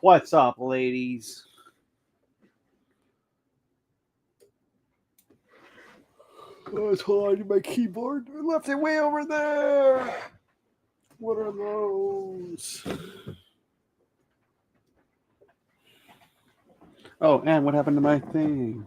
What's up, ladies? Oh, it's hiding my keyboard. I left it way over there. What are those? Oh, and what happened to my thing?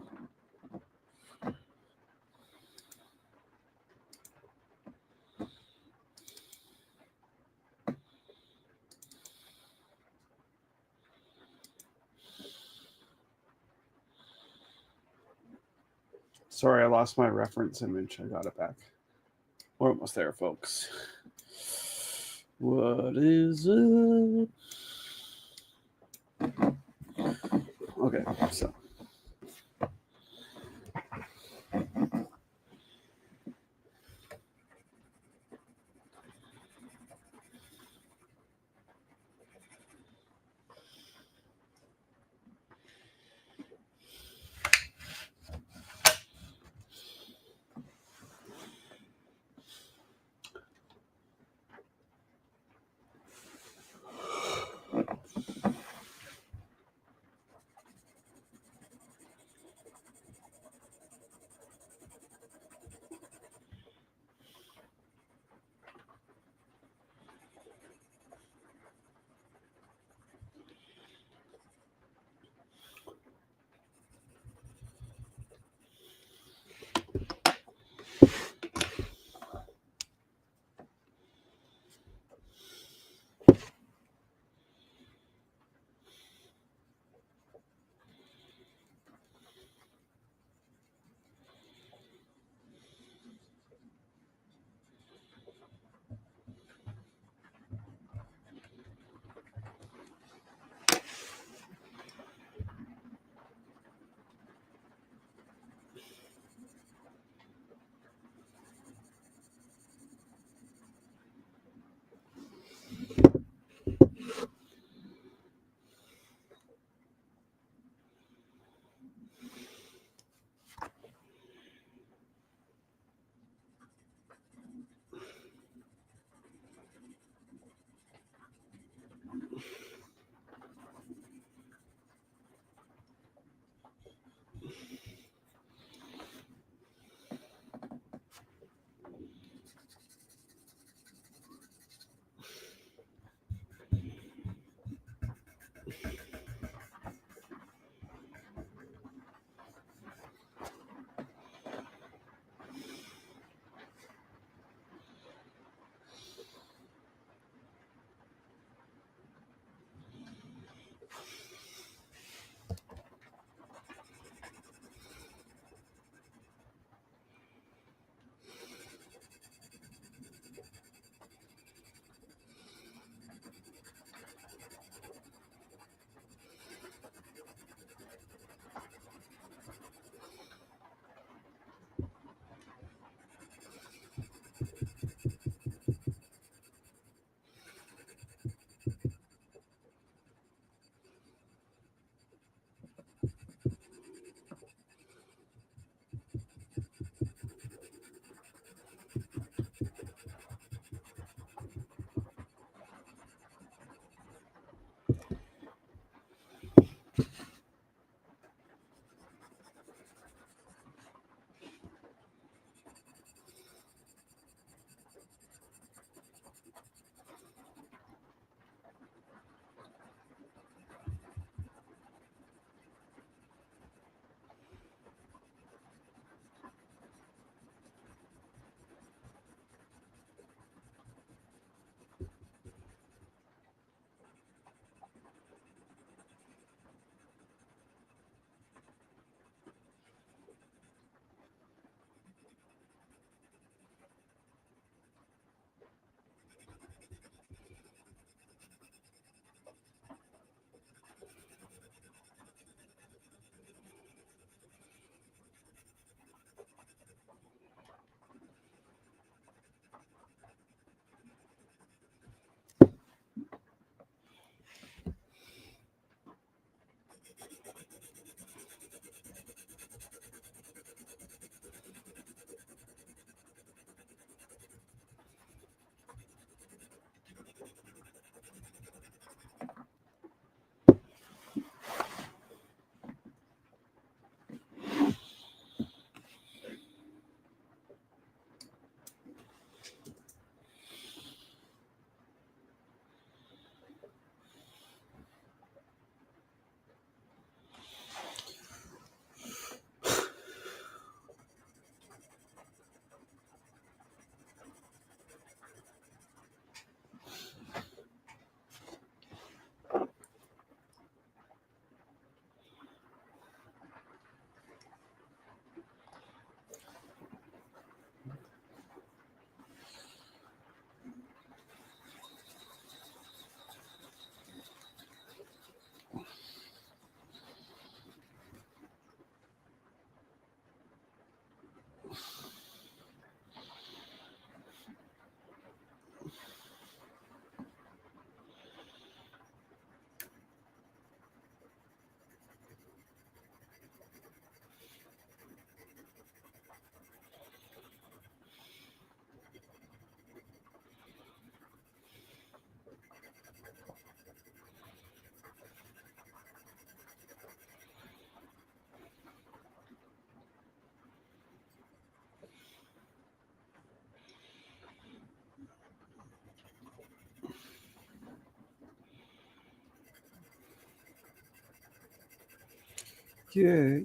Sorry, I lost my reference image. I got it back. We're almost there, folks. What is it? Okay, so. Yeah.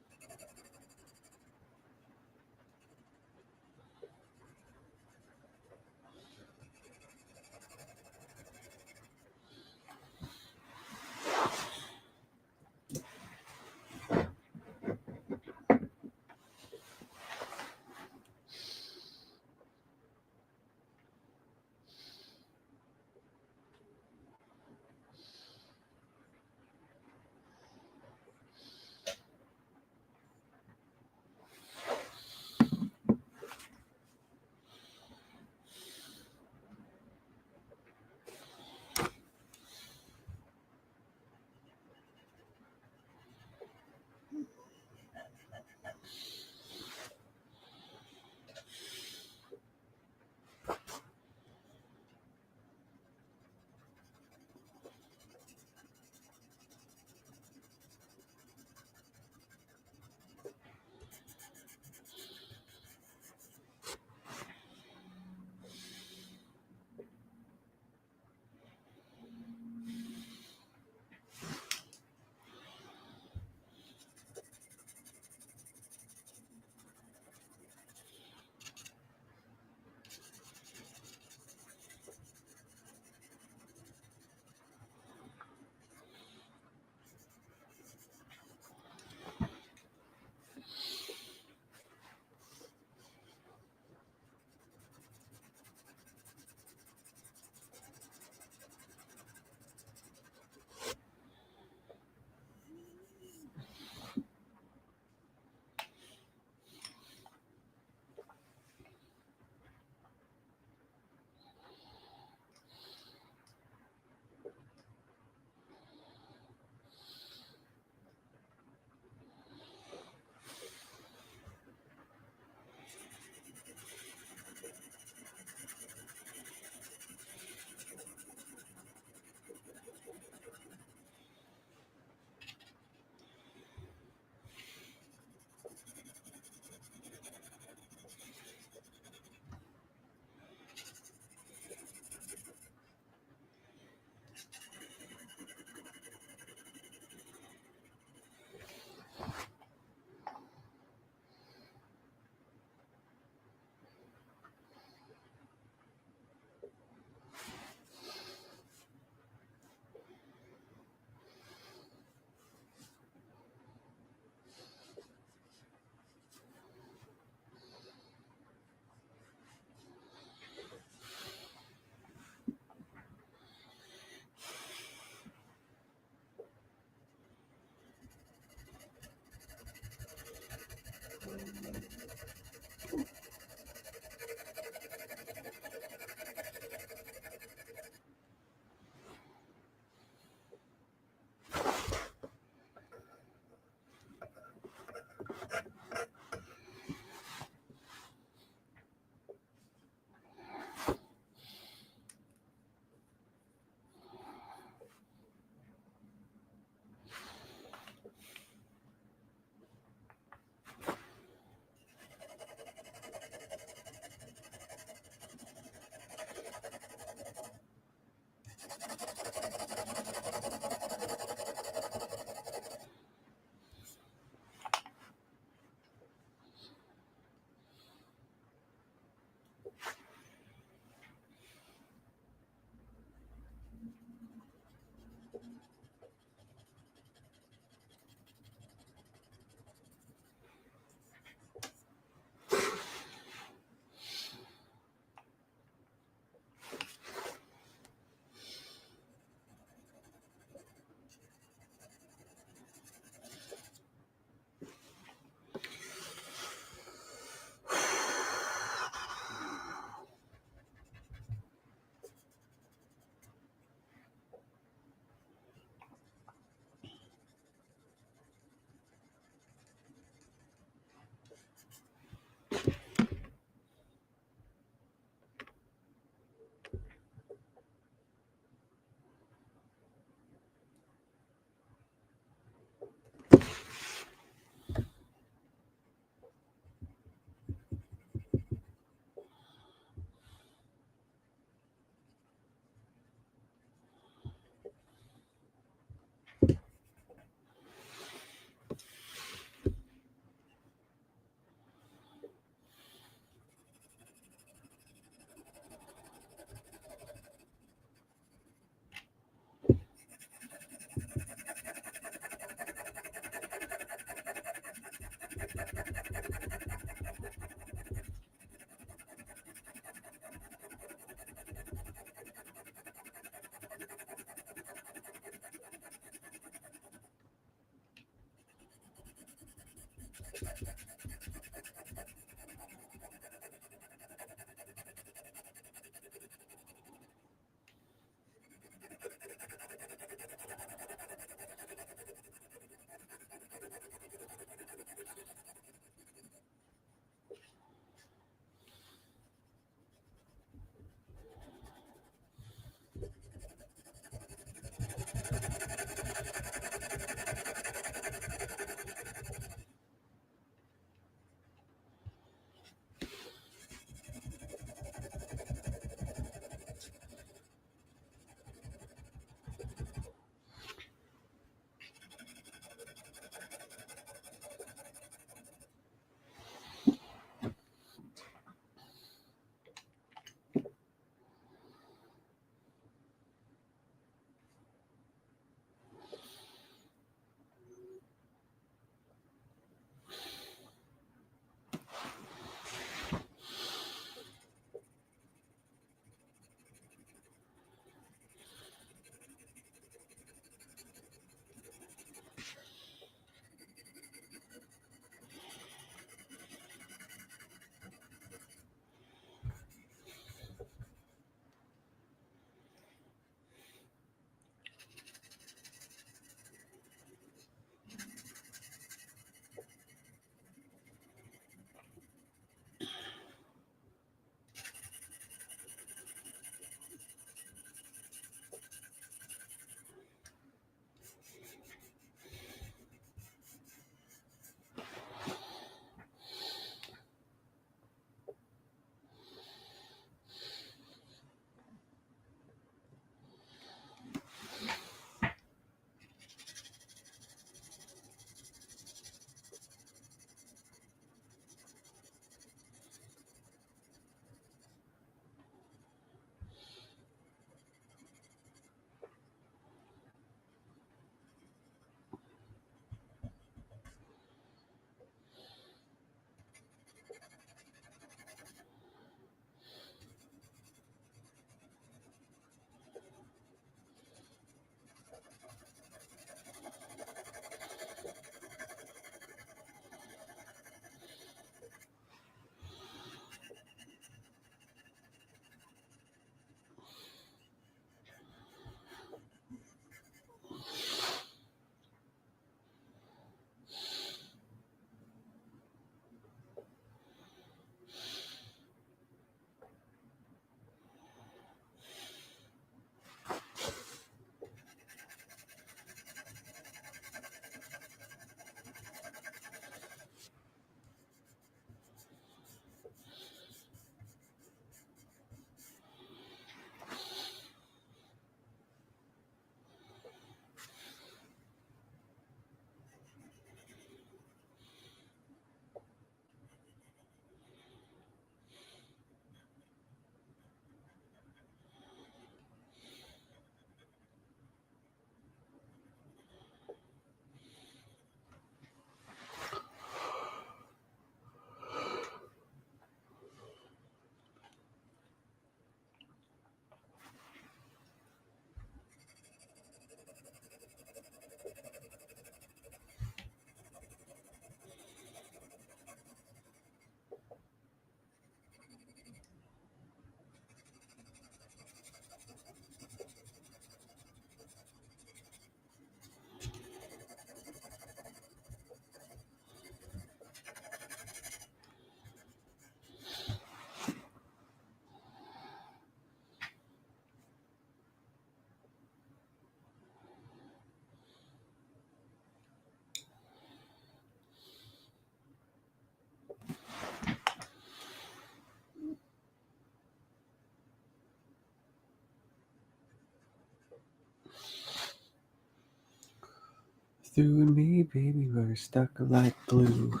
You and me, baby, we're stuck like glue.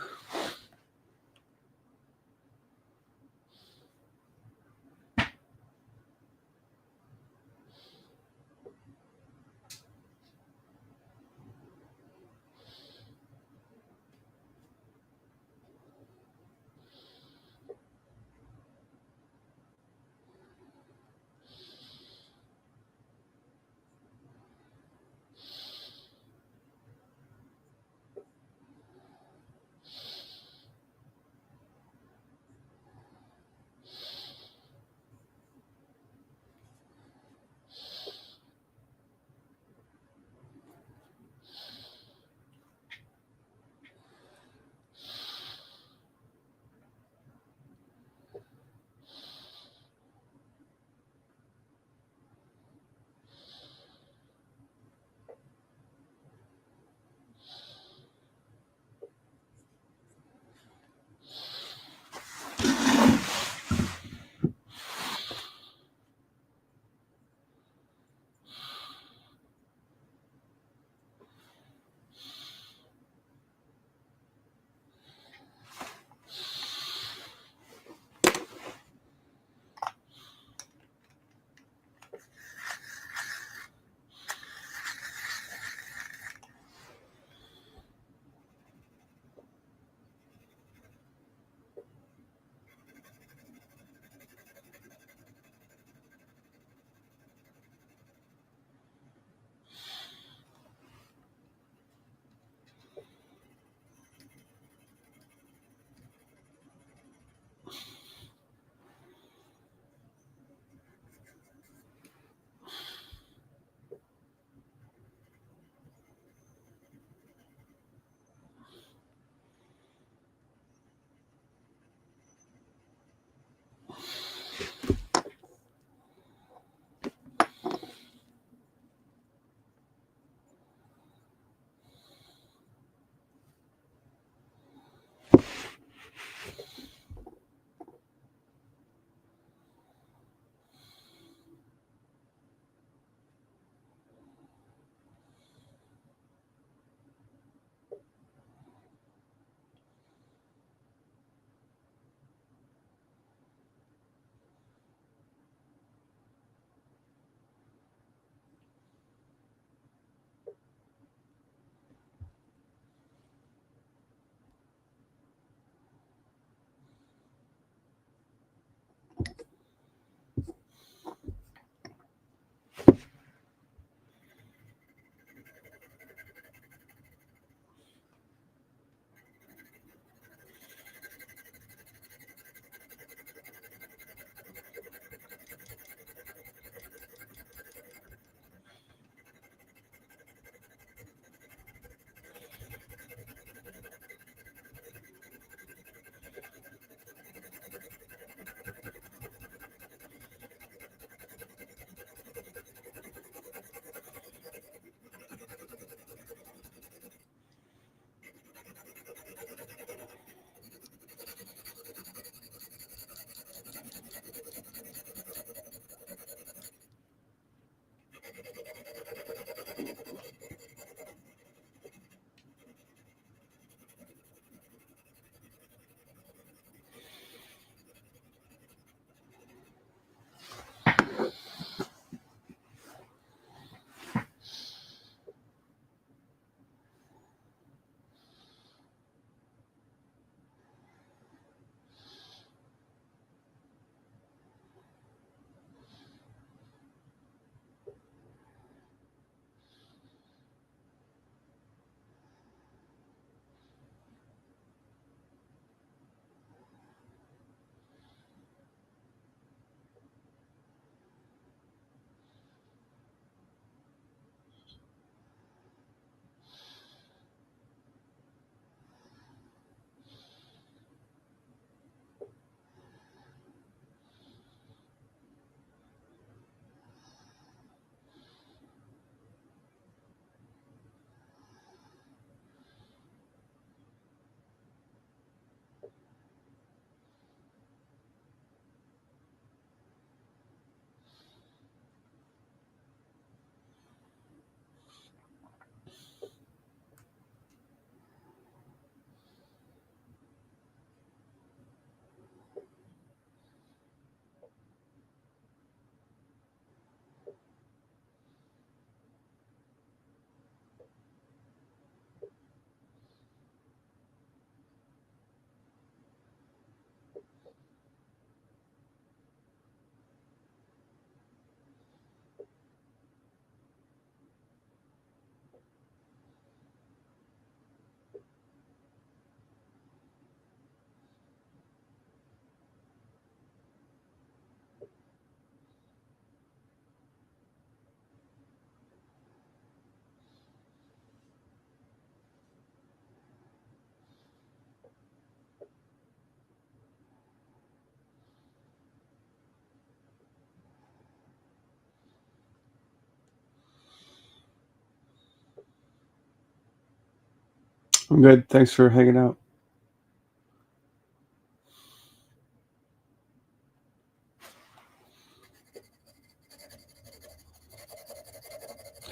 I'm good. Thanks for hanging out.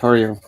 How are you?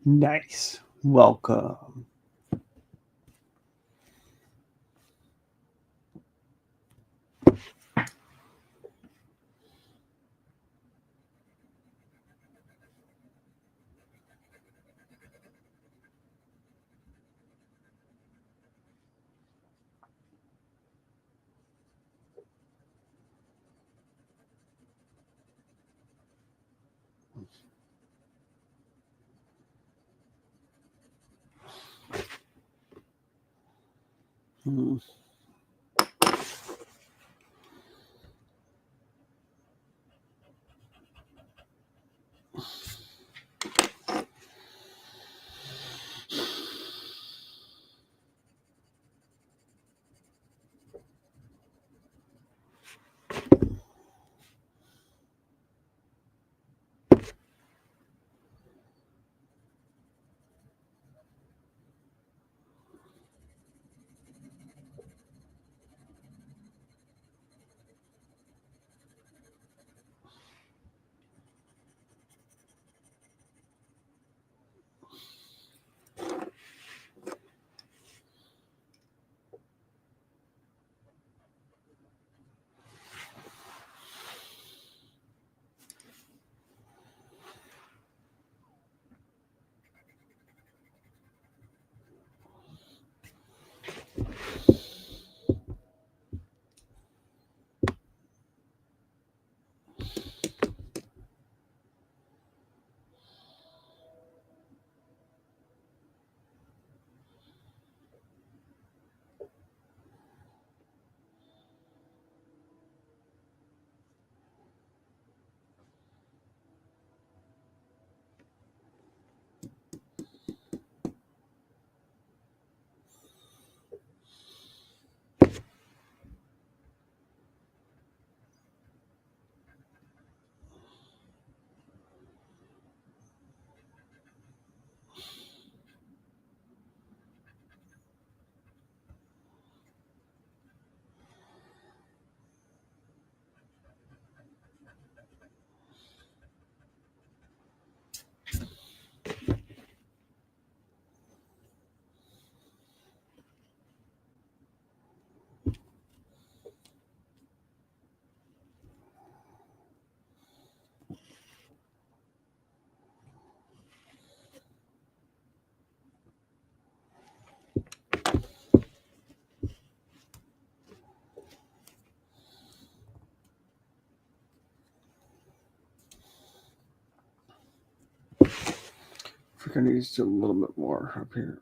Nice. Welcome. Hmm. I think I need to do a little bit more up here.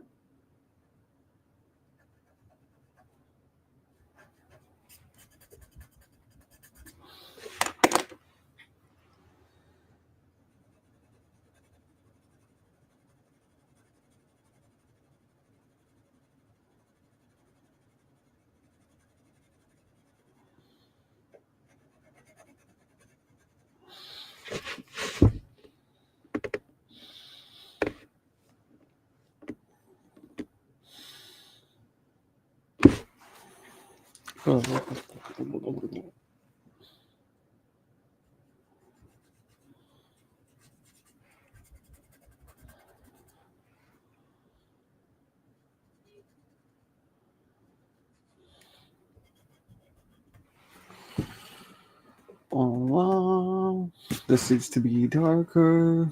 This needs to be darker.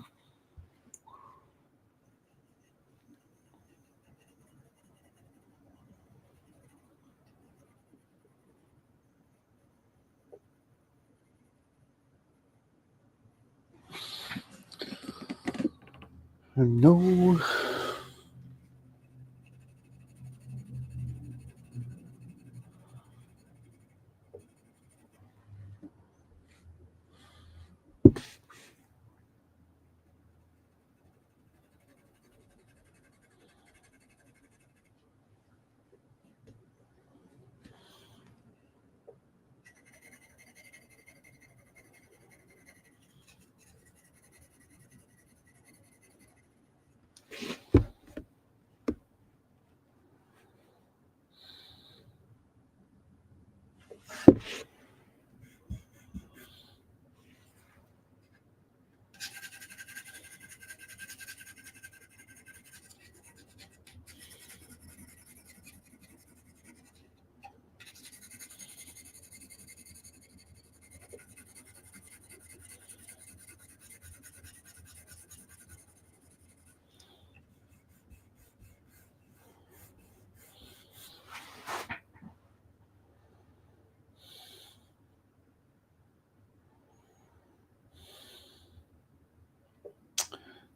No.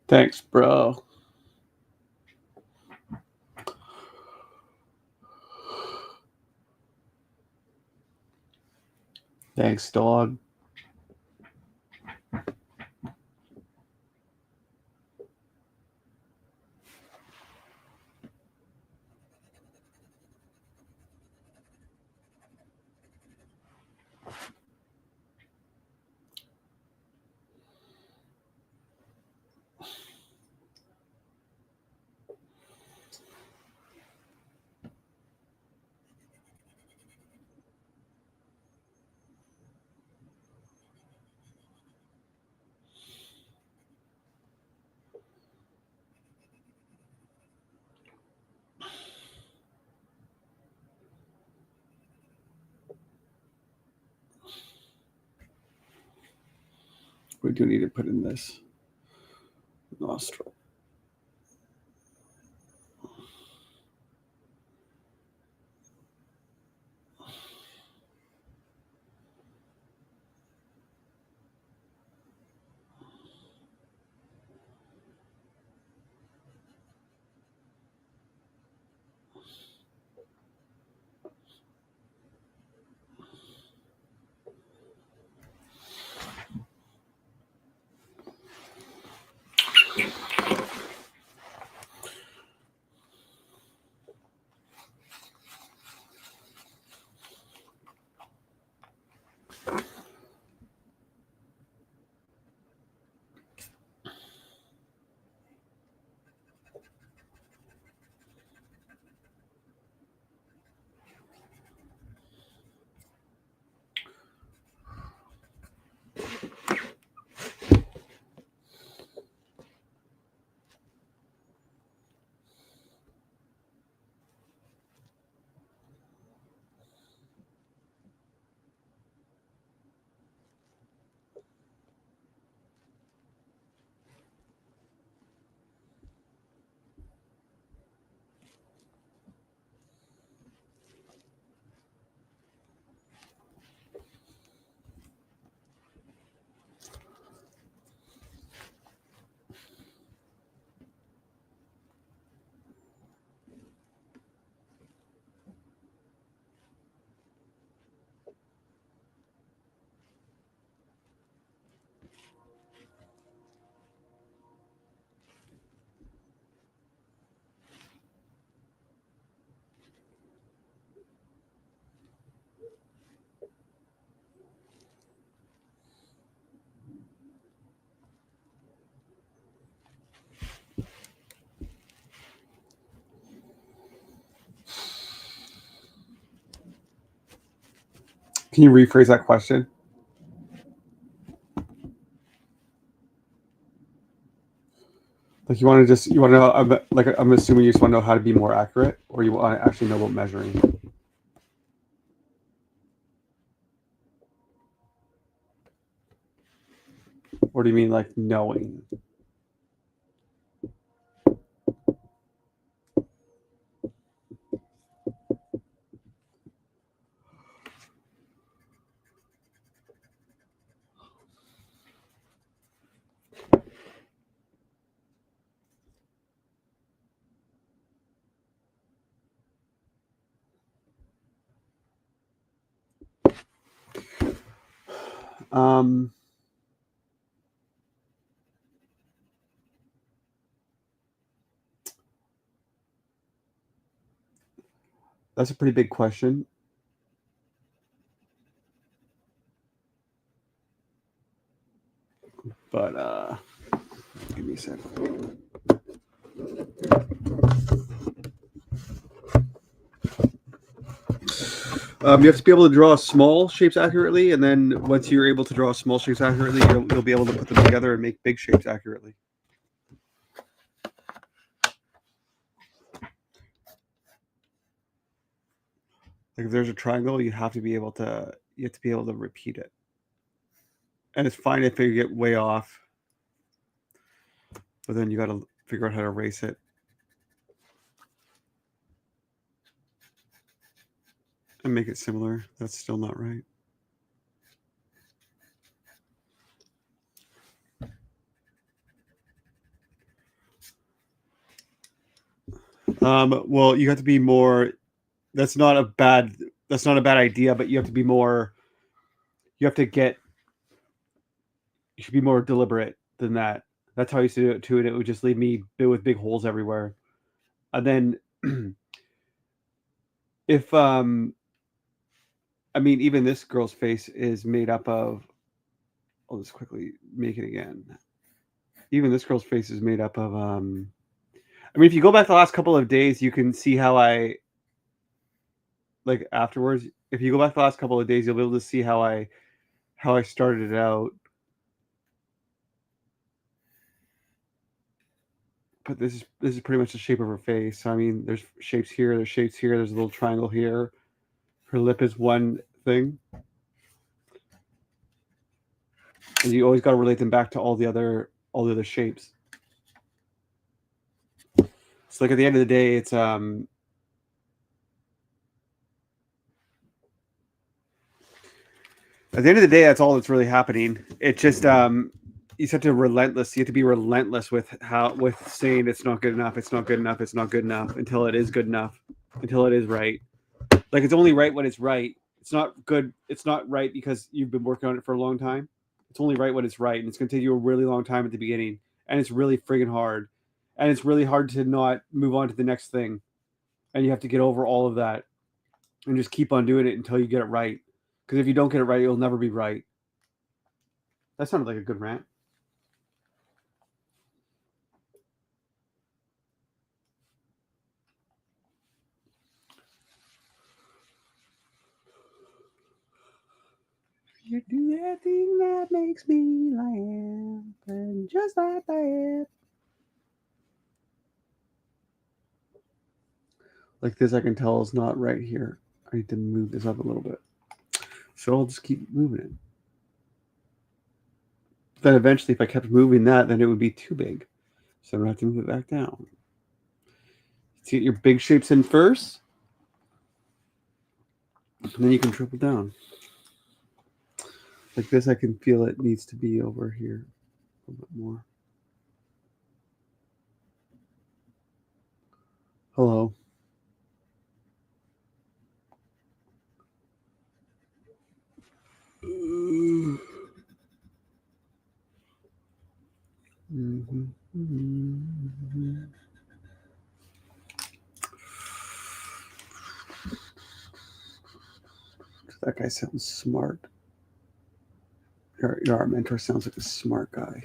Thanks, bro. Thanks, dog. We do need to put in this nostril. Can you rephrase that question? Like you want to know, like I'm assuming you just want to know how to be more accurate, or you want to actually know about measuring. Or do you mean like knowing? That's a pretty big question. But give me a second. You have to be able to draw small shapes accurately, and then once you're able to draw small shapes accurately, you'll be able to put them together and make big shapes accurately. Like if there's a triangle, you have to be able to repeat it. And it's fine if you get way off, but then you got to figure out how to erase it and make it similar. That's still not right. Well, you have to be more. That's not a bad idea, but you have to be more. You have to get. You should be more deliberate than that. That's how I used to do it too, and it would just leave me with big holes everywhere. And then, if I mean, even this girl's face is made up of. I'll just quickly make it again. Even this girl's face is made up of. I mean, if you go back the last couple of days, you can see how I. Like afterwards, if you go back the last couple of days, you'll be able to see how I started it out. But this is pretty much the shape of her face. I mean, there's shapes here, there's shapes here, there's a little triangle here. Her lip is one thing. And you always got to relate them back to all the other shapes. So like at the end of the day, it's at the end of the day, that's all that's really happening. It just you have to relentless. You have to be relentless with saying it's not good enough. It's not good enough. It's not good enough until it is good enough. Until it is right. Like it's only right when it's right. It's not good. It's not right because you've been working on it for a long time. It's only right when it's right, and it's going to take you a really long time at the beginning, and it's really friggin' hard, and it's really hard to not move on to the next thing, and you have to get over all of that, and just keep on doing it until you get it right. Because if you don't get it right, it'll never be right. That sounded like a good rant. You do that thing that makes me laugh, and just like that. Like this, I can tell is not right here. I need to move this up a little bit. So I'll just keep moving it. Then eventually, if I kept moving that, then it would be too big. So I'm going to have to move it back down. So get your big shapes in first. And then you can triple down. Like this, I can feel it needs to be over here a little bit more. Hello. That guy sounds smart. Our mentor sounds like a smart guy.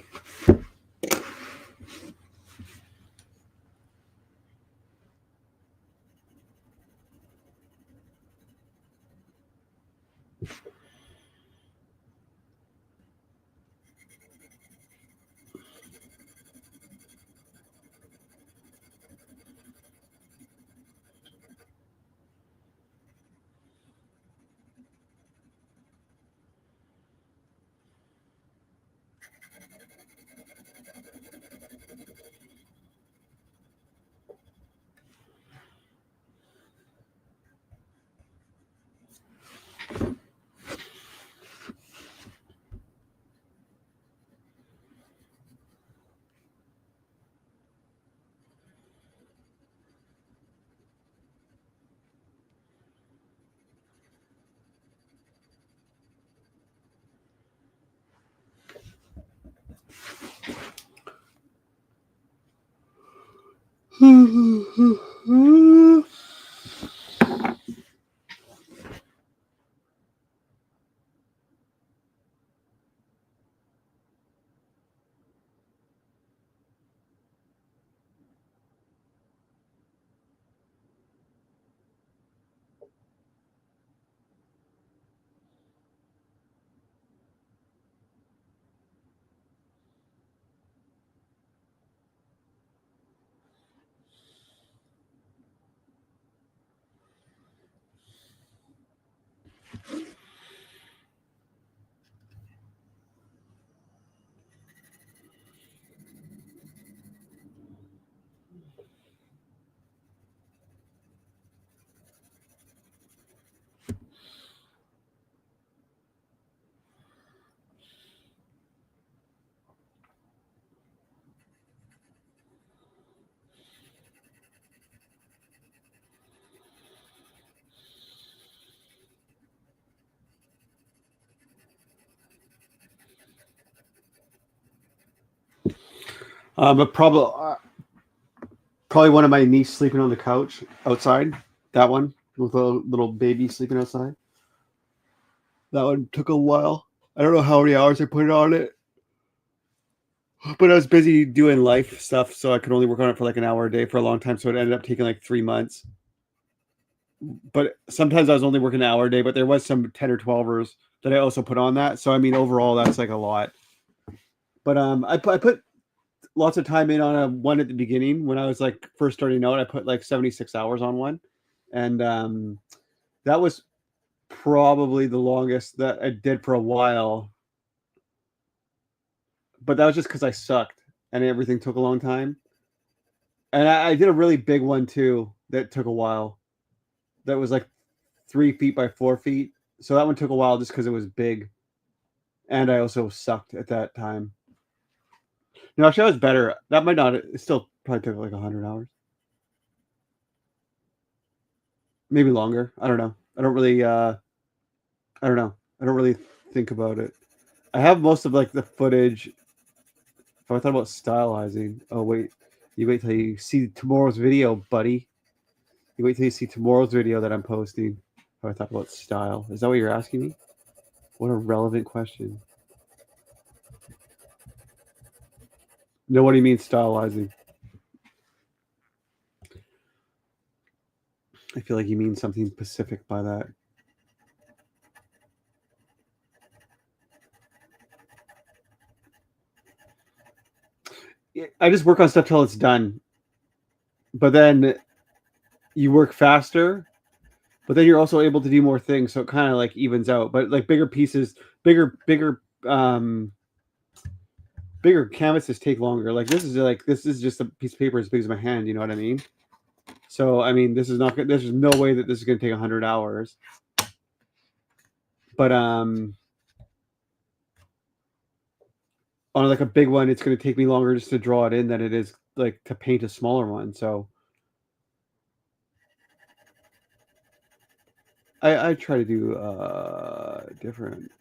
But probably one of my niece sleeping on the couch outside. That one with a little baby sleeping outside. That one took a while. I don't know how many hours I put on it, but I was busy doing life stuff, so I could only work on it for like an hour a day for a long time. So it ended up taking like 3 months. But sometimes I was only working an hour a day, but there was some 10 or 12ers that I also put on that. So I mean, overall, that's like a lot. But I put lots of time in on a one at the beginning when I was like first starting out. I put like 76 hours on one, and that was probably the longest that I did for a while. But that was just because I sucked and everything took a long time. And I did a really big one too that took a while. That was like 3 feet by 4 feet. So that one took a while just because it was big, and I also sucked at that time. No, actually, I was better. That might not. It still probably took like 100 hours, maybe longer. I don't know. I don't really. I don't know. I don't really think about it. I have most of like the footage. If I thought about stylizing. Oh wait, you wait till you see tomorrow's video, buddy. You wait till you see tomorrow's video that I'm posting. If I thought about style. Is that what you're asking me? What a relevant question. No, what do you mean stylizing? I feel like you mean something specific by that. I just work on stuff till it's done. But then you work faster, but then you're also able to do more things, so it kind of like evens out. But like bigger pieces, bigger canvases take longer. Like this is just a piece of paper as big as my hand. You know what I mean? So I mean, this is not. There's no way that this is going to take 100 hours. But on like a big one, it's going to take me longer just to draw it in than it is like to paint a smaller one. So I try to do different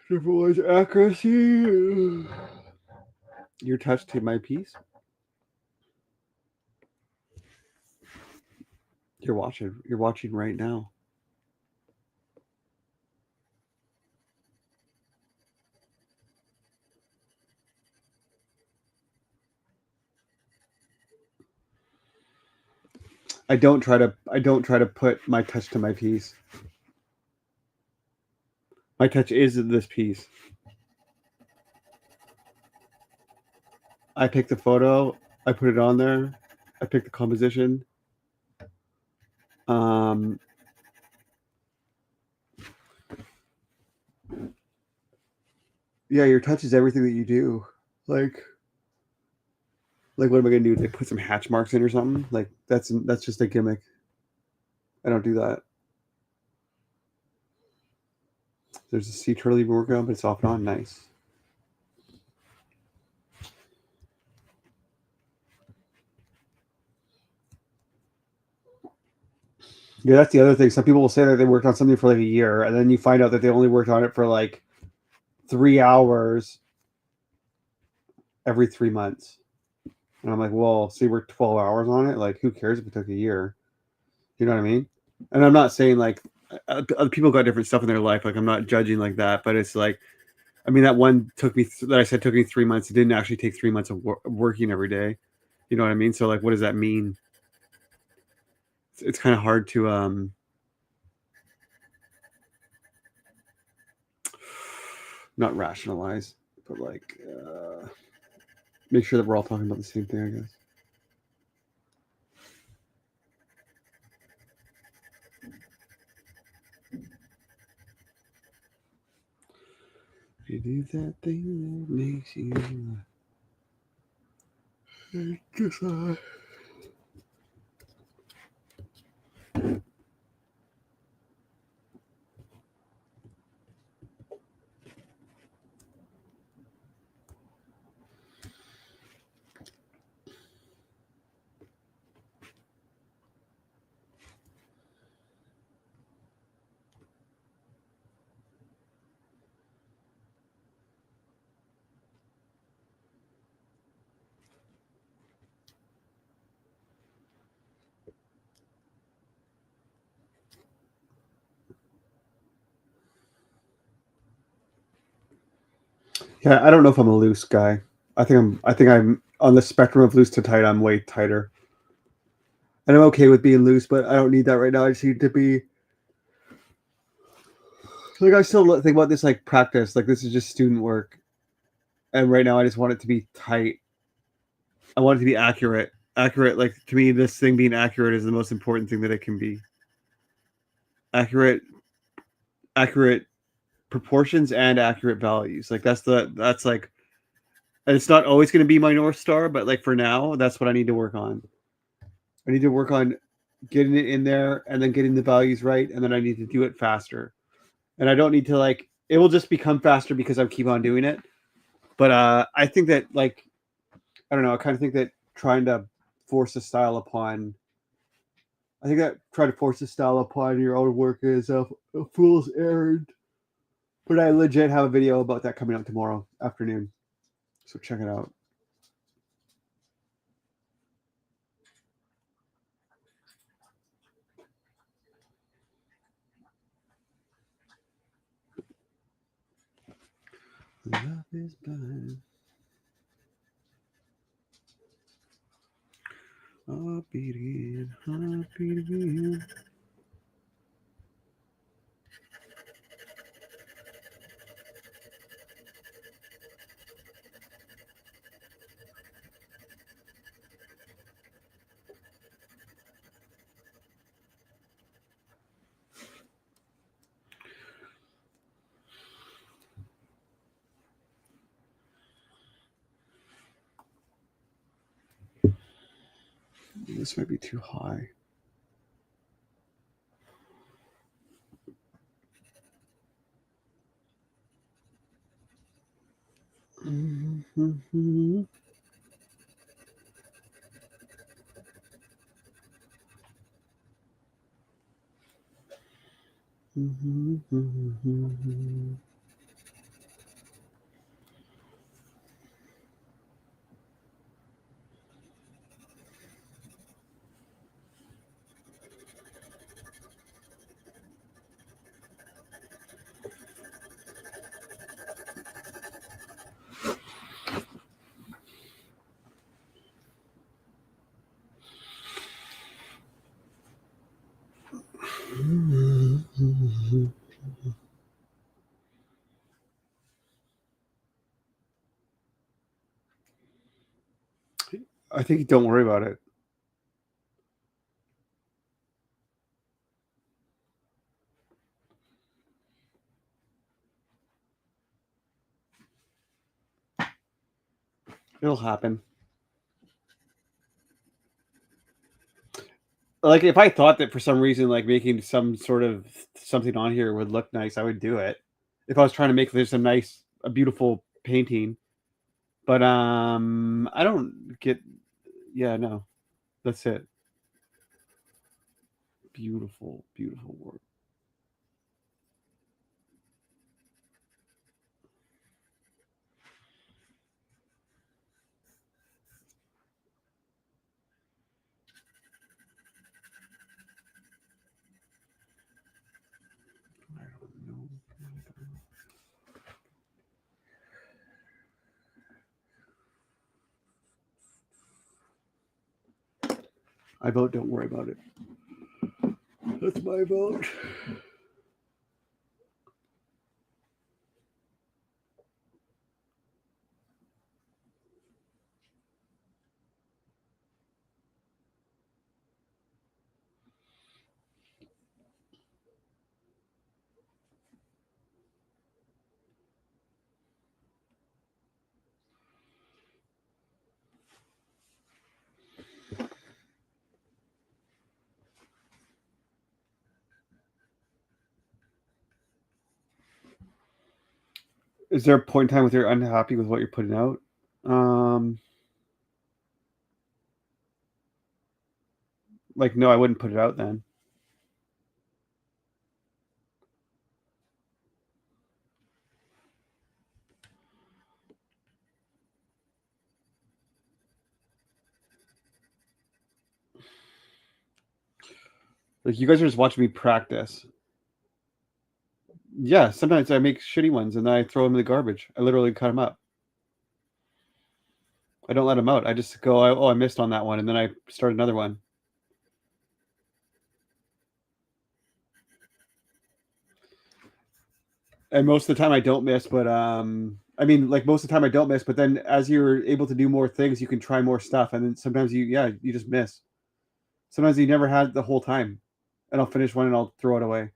ones. Accuracy. Your touch to my piece. You're watching right now. I don't try to put my touch to my piece. My touch is this piece. I pick the photo, I put it on there, I pick the composition. Yeah, your touch is everything that you do. Like what am I gonna do? Like put some hatch marks in or something? Like that's just a gimmick. I don't do that. There's a sea turtle you've been working on, but it's off and on. Nice. Yeah, that's the other thing. Some people will say that they worked on something for like a year, and then you find out that they only worked on it for like 3 hours every 3 months. And I'm like, well, so you worked 12 hours on it? Like, who cares if it took a year? You know what I mean? And I'm not saying like other people got different stuff in their life. Like, I'm not judging like that, but it's like, I mean, that one took me that I said took me 3 months. It didn't actually take 3 months of working every day. You know what I mean? So like, what does that mean? It's kind of hard to not rationalize, but like make sure that we're all talking about the same thing, I guess. You do that thing that makes you I guess yeah, I don't know if I'm a loose guy. I think I'm on the spectrum of loose to tight. I'm way tighter. And I'm okay with being loose, but I don't need that right now. I just need to be like I still think about this like practice. Like this is just student work, and right now I just want it to be tight. I want it to be accurate. Accurate, like to me, this thing being accurate is the most important thing that it can be. Accurate, accurate proportions and accurate values. Like that's like, and it's not always going to be my north star, but like for now, that's what I need to work on. I need to work on getting it in there and then getting the values right, and then I need to do it faster. And I don't need to like it will just become faster because I keep on doing it. But I think that like I don't know, I kind of think that trying to force a style upon I think that trying to force a style upon your own work is a fool's errand. But I legit have a video about that coming up tomorrow afternoon. So check it out. Love is blind. Heartbeat again, heartbeat again. This might be too high. Mm-hmm. Mm-hmm. I think don't worry about it. It'll happen. Like, if I thought that for some reason, like, making some sort of something on here would look nice, I would do it. If I was trying to make this a beautiful painting. But, I don't get yeah, no. That's it. Beautiful, beautiful work. I don't know. I vote, don't worry about it. That's my vote. Is there a point in time where you're unhappy with what you're putting out? Like, no, I wouldn't put it out then. Like, you guys are just watching me practice. Yeah, sometimes I make shitty ones and then I throw them in the garbage. I literally cut them up. I don't let them out. I just go, oh, I missed on that one, and then I start another one. And most of the time I don't miss, but I mean, like, most of the time I don't miss, but then as you're able to do more things, you can try more stuff, and then sometimes you just miss. Sometimes you never had the whole time, and I'll finish one and I'll throw it away.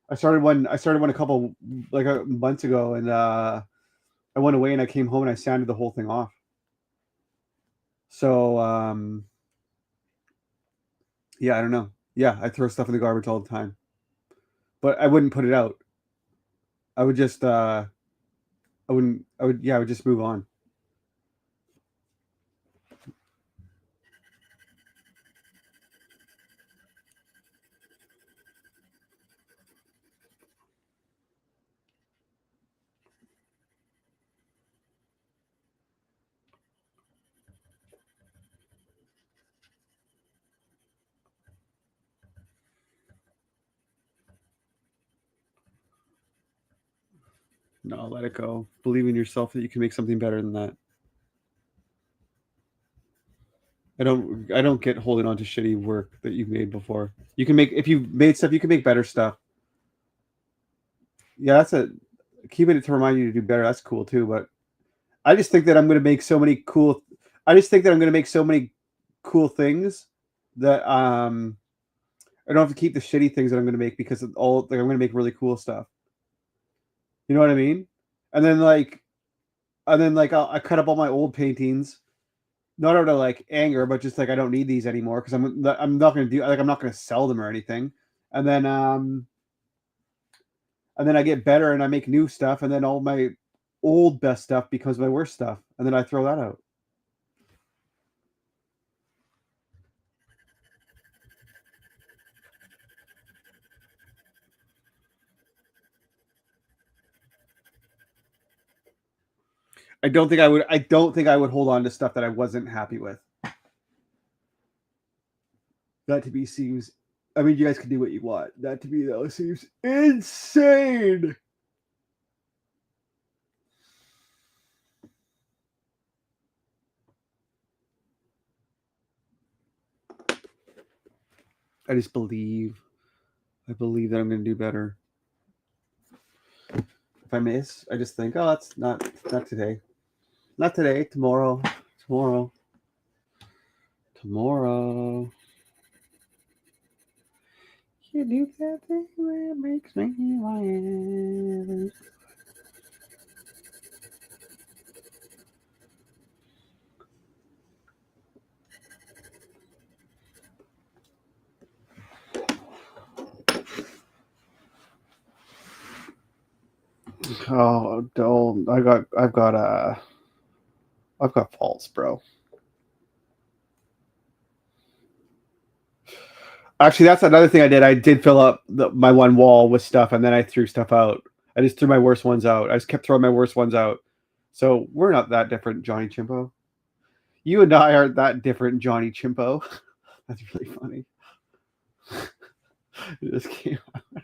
I started one a couple like months ago, and I went away and I came home and I sanded the whole thing off. So yeah, I don't know. Yeah, I throw stuff in the garbage all the time, but I wouldn't put it out. I would just I wouldn't. I would. Yeah, I would just move on. No, let it go. Believe in yourself that you can make something better than that. I don't get holding on to shitty work that you've made before. You can make if you've made stuff, you can make better stuff. Yeah, that's a keeping it to remind you to do better. That's cool too. But I just think that I'm going to make so many cool. I just think that I'm going to make so many cool things that I don't have to keep the shitty things that I'm going to make because of all like I'm going to make really cool stuff. You know what I mean? And then like I cut up all my old paintings, not out of like anger, but just like I don't need these anymore because I'm not going to do like I'm not going to sell them or anything. And then I get better and I make new stuff, and then all my old best stuff becomes my worst stuff, and then I throw that out. I don't think I would. I don't think I would hold on to stuff that I wasn't happy with. That to me seems. I mean, you guys can do what you want. That to me though seems insane. I just believe. I believe that I'm going to do better. If I miss, I just think, oh, that's not today. Not today. Tomorrow. Tomorrow. Tomorrow. You do that thing that makes me laugh. Oh, don't. I've got faults, bro. Actually, that's another thing I did. I did fill up my one wall with stuff, and then I threw stuff out. I just threw my worst ones out. I just kept throwing my worst ones out. So we're not that different, Johnny Chimpo. You and I aren't that different, Johnny Chimpo. That's really funny. It just came out.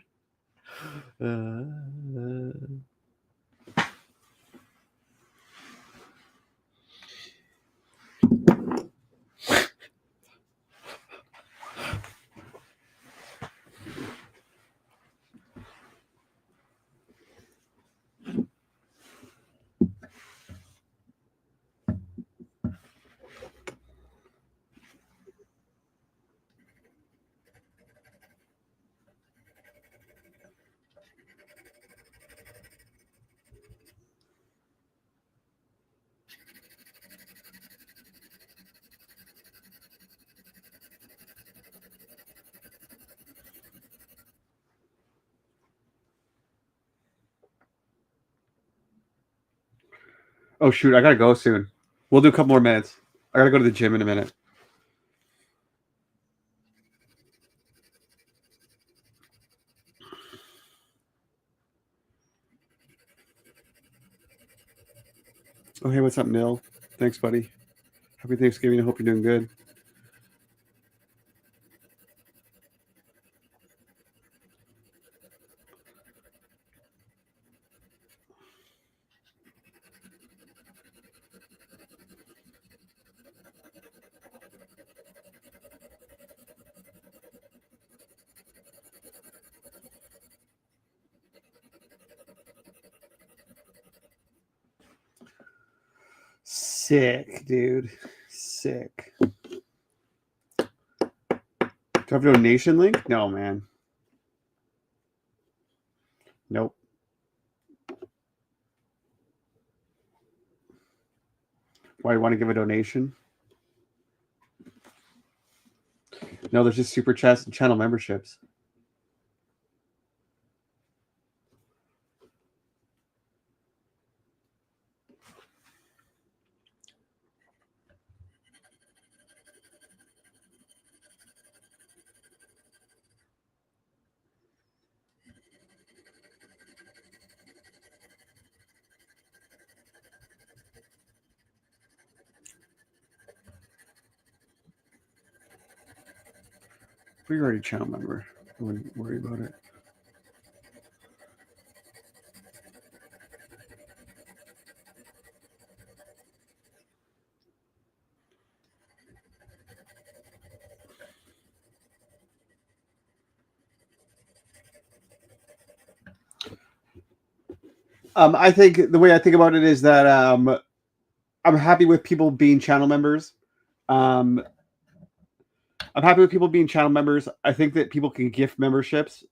Oh shoot, I gotta go soon. We'll do a couple more minutes. I gotta go to the gym in a minute. Oh hey, what's up, Nil? Thanks, buddy. Happy Thanksgiving. I hope you're doing good. Sick, dude. Sick. Do I have a donation link? No, man. Nope. Why do you want to give a donation? No, there's just super chats and channel memberships. We're already a channel member. I wouldn't worry about it. I think the way I think about it is that I'm happy with people being channel members. I'm happy with people being channel members. I think that people can gift memberships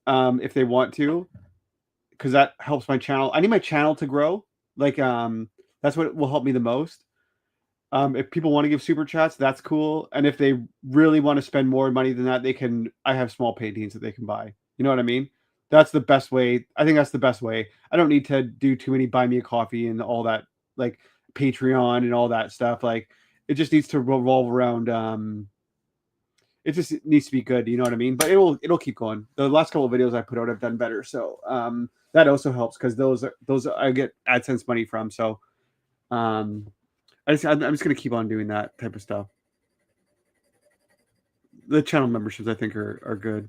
if they want to, because that helps my channel. I need my channel to grow. Like that's what will help me the most. If people want to give super chats, that's cool. And if they really want to spend more money than that, they can. I have small paintings that they can buy. You know what I mean? That's the best way. I think that's the best way. I don't need to do too many buy me a coffee and all that, like Patreon and all that stuff. Like it just needs to revolve around. It just needs to be good. You know what I mean? But it'll keep going. The last couple of videos I put out have done better. So that also helps because those I get AdSense money from. So I'm just gonna keep on doing that type of stuff. The channel memberships I think are good.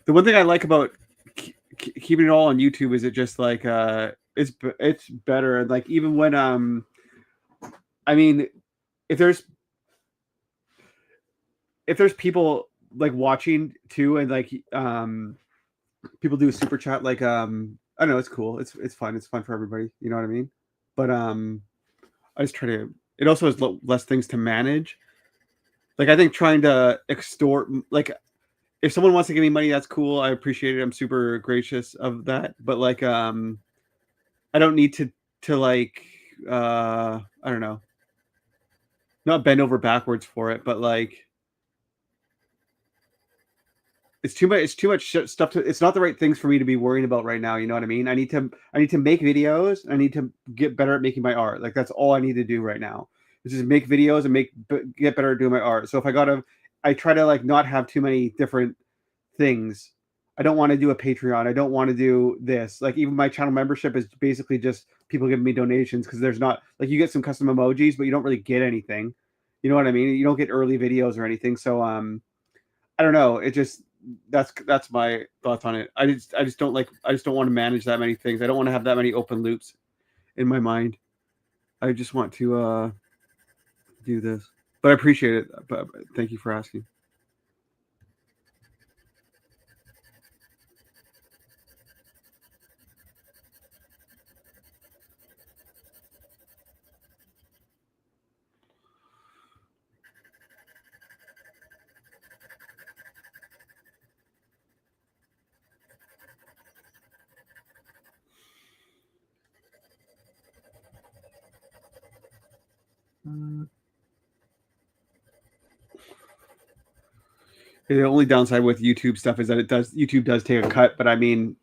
The one thing I like about keeping it all on YouTube is it just like it's better. And like even when I mean if there's people like watching too and like people do a super chat like I don't know, it's cool. It's fun. It's fun for everybody. You know what I mean? But I just try to. It also has less things to manage. Like I think trying to extort, like if someone wants to give me money, that's cool. I appreciate it. I'm super gracious of that. But like I don't need to like I don't know, not bend over backwards for it, but like It's too much. It's too much stuff. It's not the right things for me to be worrying about right now. You know what I mean? I need to make videos. I need to get better at making my art. Like that's all I need to do right now. Is just make videos and get better at doing my art. So if I try to like not have too many different things. I don't want to do a Patreon. I don't want to do this. Like even my channel membership is basically just people giving me donations because there's not like you get some custom emojis, but you don't really get anything. You know what I mean? You don't get early videos or anything. So I don't know. It just that's my thoughts on it. I just don't like I just don't want to manage that many things. I don't want to have that many open loops in my mind. I just want to do this. But I appreciate it. But thank you for asking. The only downside with YouTube stuff is that YouTube does take a cut, but I mean,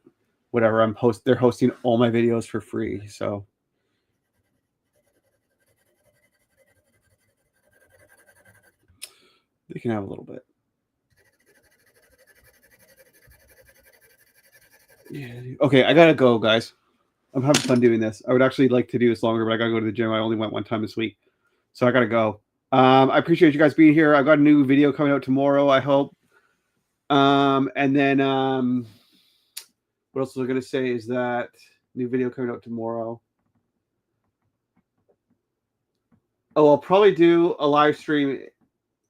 whatever. They're hosting all my videos for free, so they can have a little bit. Yeah. Okay, I gotta go, guys. I'm having fun doing this. I would actually like to do this longer, but I gotta go to the gym. I only went one time this week, so I gotta go. I appreciate you guys being here. I've got a new video coming out tomorrow, I hope. And then what else was I gonna say is that new video coming out tomorrow. Oh, I'll probably do a live stream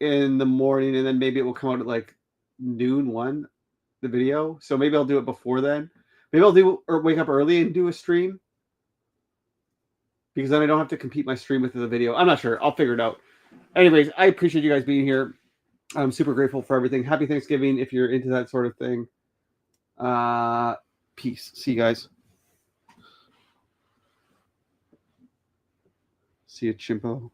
in the morning, and then maybe it will come out at like noon, the video. So maybe I'll do it before then. Maybe I'll do or wake up early and do a stream because then I don't have to compete my stream with the video. I'm not sure. I'll figure it out. Anyways, I appreciate you guys being here. I'm super grateful for everything. Happy Thanksgiving if you're into that sort of thing. Peace. See you guys. See you, Chimpo.